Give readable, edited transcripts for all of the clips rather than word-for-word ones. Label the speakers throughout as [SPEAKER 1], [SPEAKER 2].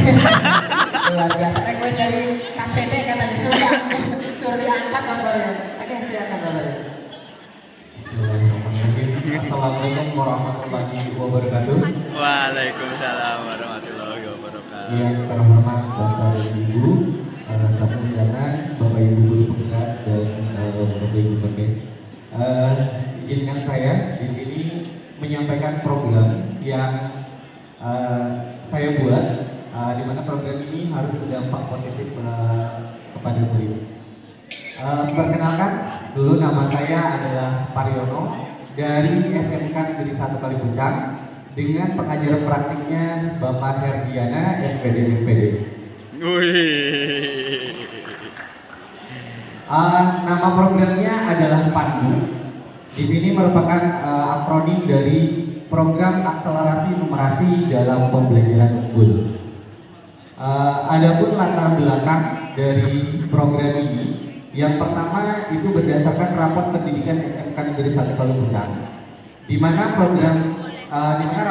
[SPEAKER 1] Luar biasa. Request dari KCD katanya suruh diangkat gambarnya. Oke, silakan gambarnya.
[SPEAKER 2] Bismillahirrahmanirrahim. Assalamualaikum warahmatullahi wabarakatuh.
[SPEAKER 3] Waalaikumsalam warahmatullahi wabarakatuh.
[SPEAKER 2] Yang terhormat Bapak dan Ibu, tamu undangan, Bapak Ibu guru penggerak dan Bapak Ibu pemimpin. Izinkan saya di sini menyampaikan program yang saya buat, di mana program ini harus berdampak positif kepada murid. Perkenalkan, dulu nama saya adalah Pariono dari SMK Negeri 1 Kalipucang dengan pengajaran praktiknya Bapak Herdiana SPD MPD. Nama programnya adalah Pandu. Di sini merupakan akronim dari Program Akselerasi Numerasi dalam Pembelajaran Unggul. Adapun latar belakang dari program ini, yang pertama itu berdasarkan rapot pendidikan SMK Negeri 1 Kalipucang, di mana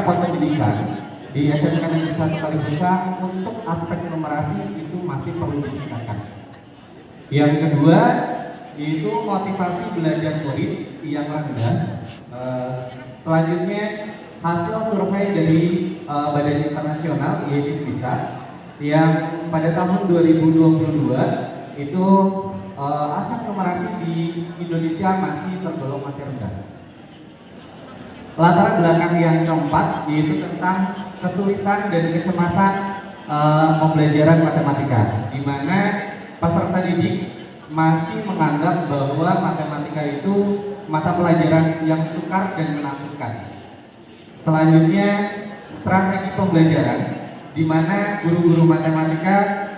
[SPEAKER 2] rapot pendidikan di SMK Negeri 1 Kalipucang untuk aspek numerasi itu masih perlu ditingkatkan. Yang kedua yaitu motivasi belajar murid yang rendah. Selanjutnya hasil survei dari Badan Internasional yaitu PISA yang pada tahun 2022 itu aspek numerasi di Indonesia masih tergolong rendah. Latar belakang yang keempat yaitu tentang kesulitan dan kecemasan pembelajaran matematika, di mana peserta didik masih menganggap bahwa matematika itu mata pelajaran yang sukar dan menakutkan. Selanjutnya strategi pembelajaran, di mana guru-guru matematika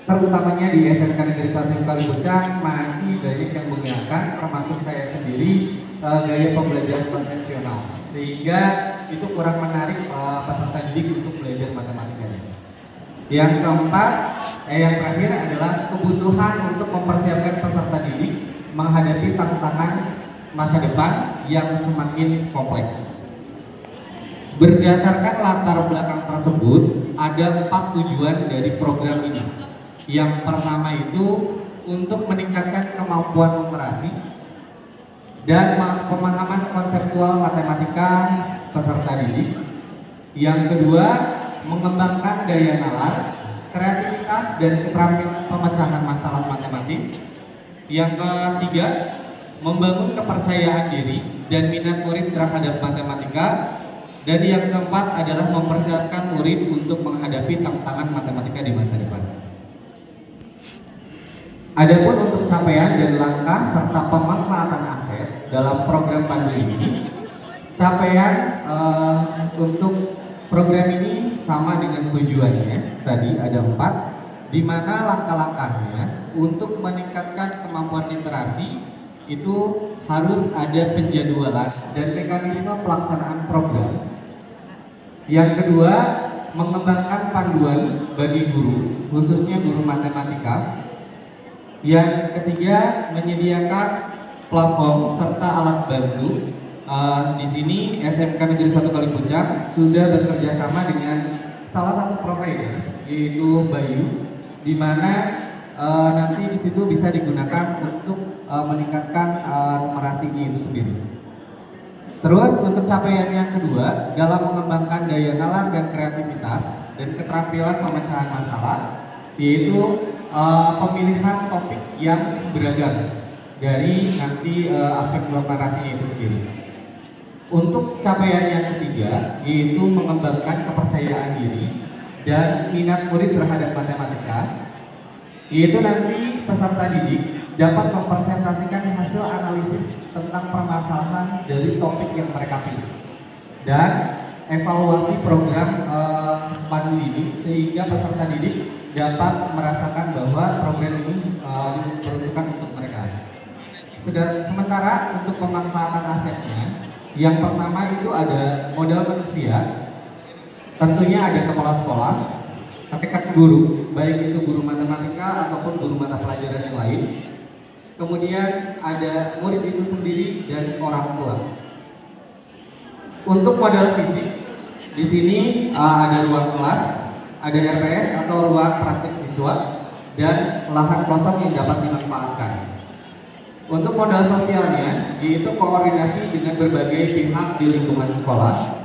[SPEAKER 2] terutamanya di SMK Negeri 1 Kalipucang masih banyak yang menggunakan, termasuk saya sendiri, gaya pembelajaran konvensional, sehingga itu kurang menarik peserta didik untuk belajar matematikanya. Yang keempat, yang terakhir adalah kebutuhan untuk mempersiapkan peserta didik menghadapi tantangan masa depan yang semakin kompleks. Berdasarkan latar belakang tersebut, ada 4 tujuan dari program ini. Yang pertama itu untuk meningkatkan kemampuan numerasi dan pemahaman konseptual matematika peserta didik. Yang kedua, mengembangkan daya nalar, kreativitas dan keterampilan pemecahan masalah matematis. Yang ketiga, membangun kepercayaan diri dan minat murid terhadap matematika. Dan yang keempat adalah mempersiapkan murid untuk menghadapi tantangan matematika di masa depan. Adapun untuk capaian dan langkah serta pemanfaatan aset dalam program Pandu ini, capaian untuk program ini sama dengan tujuannya, tadi ada 4, di mana langkah-langkahnya untuk meningkatkan kemampuan literasi itu harus ada penjadwalan dan mekanisme pelaksanaan program. Yang kedua, mengembangkan panduan bagi guru, khususnya guru matematika. Yang ketiga, menyediakan platform serta alat bantu. Di sini SMK Negeri 1 Kalipucang sudah bekerja sama dengan salah satu provider yaitu Bayu, di mana nanti di situ bisa digunakan untuk meningkatkan numerasi itu sendiri. Terus untuk capaian yang kedua, dalam mengembangkan daya nalar dan kreativitas dan keterampilan pemecahan masalah, yaitu pemilihan topik yang beragam dari nanti aspek numerasi itu sendiri. Untuk capaian yang ketiga, yaitu mengembangkan kepercayaan diri dan minat murid terhadap matematika, yaitu nanti peserta didik dapat mempresentasikan hasil analisis tentang permasalahan dari topik yang mereka pilih dan evaluasi program Pandu ini, sehingga peserta didik dapat merasakan bahwa program ini diperuntukkan untuk mereka. Sementara untuk pemanfaatan asetnya, yang pertama itu ada modal manusia, tentunya ada kepala sekolah, rekan guru, baik itu guru matematika ataupun guru mata pelajaran yang lain. Kemudian ada murid itu sendiri dan orang tua. Untuk modal fisik, di sini ada ruang kelas, ada RPS atau ruang praktik siswa, dan lahan kosong yang dapat dimanfaatkan. Untuk modal sosialnya, yaitu koordinasi dengan berbagai pihak di lingkungan sekolah.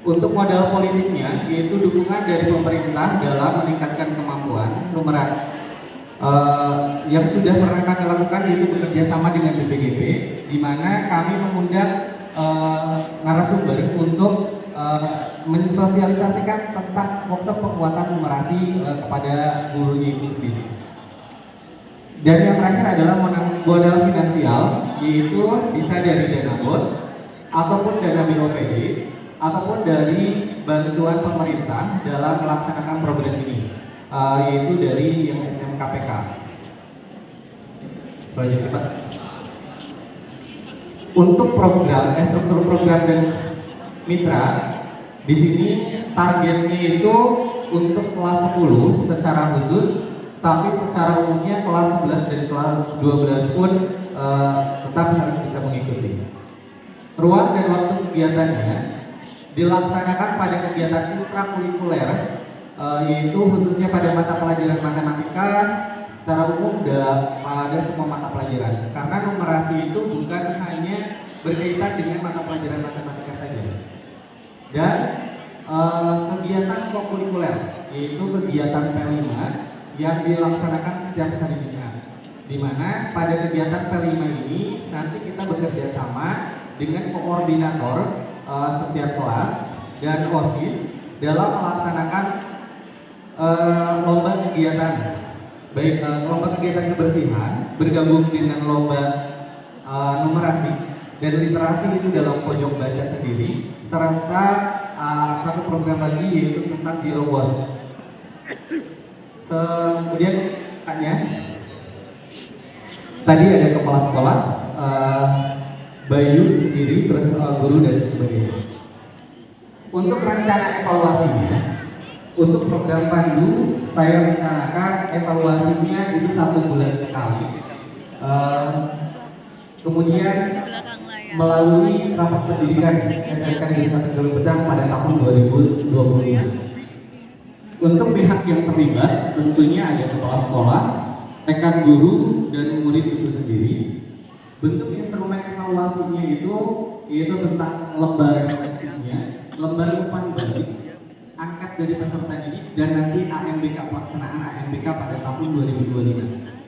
[SPEAKER 2] Untuk modal politiknya, yaitu dukungan dari pemerintah dalam meningkatkan kemampuan yang sudah pernah kami lakukan, yaitu bekerja sama dengan BPGP, di mana kami mengundang narasumber untuk mensosialisasikan tentang workshop penguatan numerasi kepada gurunya itu sendiri. Dan yang terakhir adalah modal finansial, yaitu bisa dari dana BOS ataupun dana BOPD ataupun dari bantuan pemerintah dalam melaksanakan program ini, yaitu dari yang SMKPK. Selanjutnya Pak. Untuk program, struktur program dan mitra, di sini targetnya itu untuk kelas 10 secara khusus, tapi secara umumnya kelas 11 dan kelas 12 pun tetap harus bisa mengikuti. Ruang dan waktu kegiatannya dilaksanakan pada kegiatan intrakurikuler, yaitu khususnya pada mata pelajaran matematika, secara umum pada semua mata pelajaran. Karena numerasi itu bukan hanya berkaitan dengan mata pelajaran matematika saja. Dan kegiatan kokurikuler, yaitu kegiatan P5 yang dilaksanakan setiap hari Jumat. Di mana pada kegiatan P5 ini nanti kita bekerja sama dengan koordinator setiap kelas dan OSIS dalam melaksanakan lomba kegiatan, baik lomba kegiatan kebersihan bergabung dengan lomba numerasi dan literasi itu dalam pojok baca sendiri, serta satu program lagi yaitu tentang Girobos. Kemudian tadi ada kepala sekolah, Bayu sendiri, terus guru dan sebagainya. Untuk rencana evaluasinya, untuk program Pandu saya rencanakan evaluasinya itu 1 bulan sekali. Kemudian melalui rapat pendidikan SMK Negeri 1 Jalur Pecang pada tahun 2025. Untuk pihak yang terlibat tentunya ada kepala sekolah, rekan guru, dan murid itu sendiri. Bentuk instrumen evaluasinya itu yaitu tentang lembar refleksinya, lembar umpan balik, angkat dari peserta didik, dan nanti AMBK pelaksanaan AMBK pada tahun 2025.